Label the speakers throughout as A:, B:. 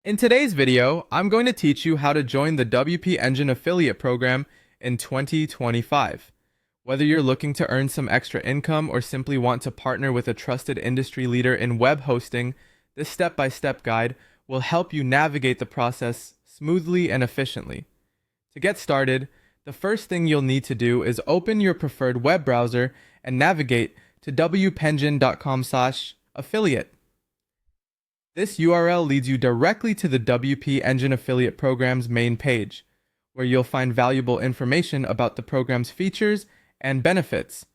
A: In today's video, I'm going to teach you how to join the WP Engine affiliate program in 2025. Whether you're looking to earn some extra income or simply want to partner with a trusted industry leader in web hosting, this step-by-step guide will help you navigate the process smoothly and efficiently. To get started, the first thing you'll need to do is open your preferred web browser and navigate to wpengine.com/affiliate. This URL leads you directly to the WP Engine Affiliate Program's main page, where you'll find valuable information about the program's features and benefits.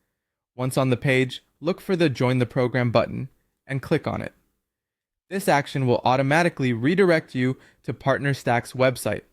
A: Once on the page, look for the Join the Program button and click on it. This action will automatically redirect you to PartnerStack's website.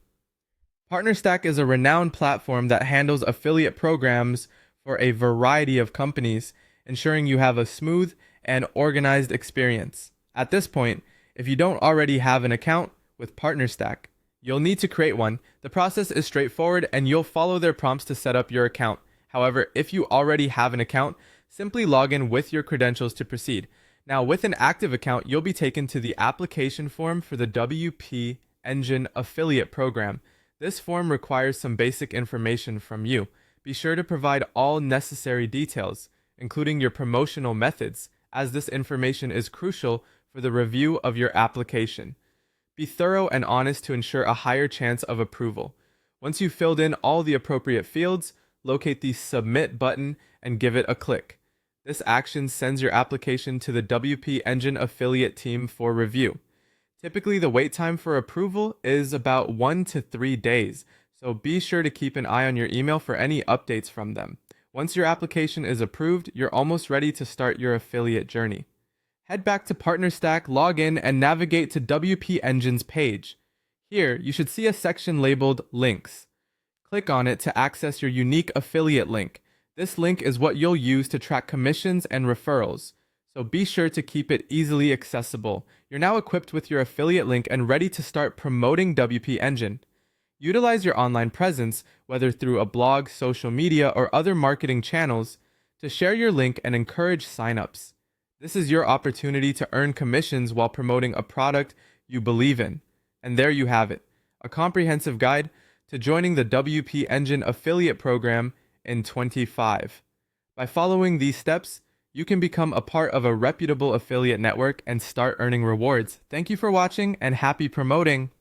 A: PartnerStack is a renowned platform that handles affiliate programs for a variety of companies, ensuring you have a smooth and organized experience. At this point, if you don't already have an account with PartnerStack, you'll need to create one. The process is straightforward and you'll follow their prompts to set up your account. However, if you already have an account, simply log in with your credentials to proceed. Now, with an active account, you'll be taken to the application form for the WP Engine Affiliate Program. This form requires some basic information from you. Be sure to provide all necessary details, including your promotional methods, as this information is crucial for the review of your application. Be thorough and honest to ensure a higher chance of approval. Once you've filled in all the appropriate fields, locate the Submit button and give it a click. This action sends your application to the WP Engine affiliate team for review. Typically, the wait time for approval is about 1 to 3 days, so be sure to keep an eye on your email for any updates from them. Once your application is approved, you're almost ready to start your affiliate journey. Head back to PartnerStack, log in, and navigate to WP Engine's page. Here, you should see a section labeled Links. Click on it to access your unique affiliate link. This link is what you'll use to track commissions and referrals, so be sure to keep it easily accessible. You're now equipped with your affiliate link and ready to start promoting WP Engine. Utilize your online presence, whether through a blog, social media, or other marketing channels, to share your link and encourage signups. This is your opportunity to earn commissions while promoting a product you believe in. And there you have it, a comprehensive guide to joining the WP Engine affiliate program in 25. By following these steps, you can become a part of a reputable affiliate network and start earning rewards. Thank you for watching and happy promoting!